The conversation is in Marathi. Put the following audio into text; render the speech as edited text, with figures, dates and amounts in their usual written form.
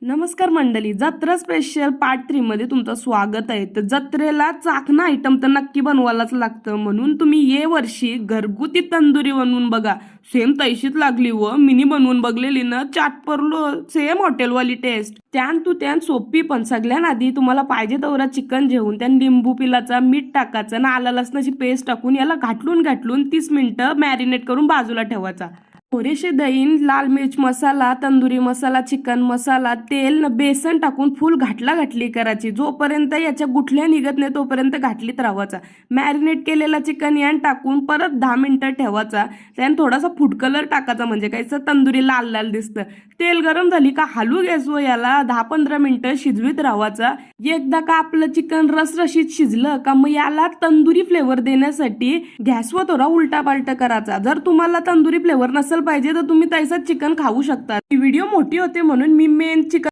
नमस्कार मंडळी, जत्रा स्पेशल पार्ट 3 मध्ये तुमचं स्वागत आहे. तर जत्रेला चाकणा आयटम तर नक्की बनवायलाच लागतं, म्हणून तुम्ही ये वर्षी घरगुती तंदुरी बनवून बघा. सेम तैशीच लागली व मिनी बनवून बघलेली ना, चाट परलो सेम हॉटेलवाली टेस्ट. त्यान सोपी, पण सगळ्यात आधी तुम्हाला पाहिजे तेवढा चिकन घेऊन त्यान लिंबू पिलाचा, मीठ टाकायचं ना आलं लसणाची पेस्ट टाकून याला घाटलून 30 मिनिटं मॅरिनेट करून बाजूला ठेवायचा. थोडेसे दही, लाल मिर्च मसाला, तंदुरी मसाला, चिकन मसाला, तेल न बेसन टाकून फुल घाटली करायची. जोपर्यंत याच्या गुठल्या निघत नाही तोपर्यंत घाटलीत राहायचा. मॅरिनेट केलेला चिकन यान टाकून परत 10 मिनिटं ठेवायचा. त्यान थोडासा फूड कलर टाकायचा, म्हणजे काहीच तंदुरी लाल लाल दिसतं. तेल गरम झाली का हलू गॅसवर याला 10-15 मिनिटं शिजवीत राहायचा. एकदा का आपलं चिकन रसरशीत शिजलं का मग याला तंदुरी फ्लेवर देण्यासाठी गॅसवर थोडा उलटा पालटा करायचा. जर तुम्हाला तंदुरी फ्लेवर नसेल पाहिजे तर तुम्ही तैसाच चिकन खाऊ शकता. व्हिडिओ मोठी होते म्हणून मी मेन चिकन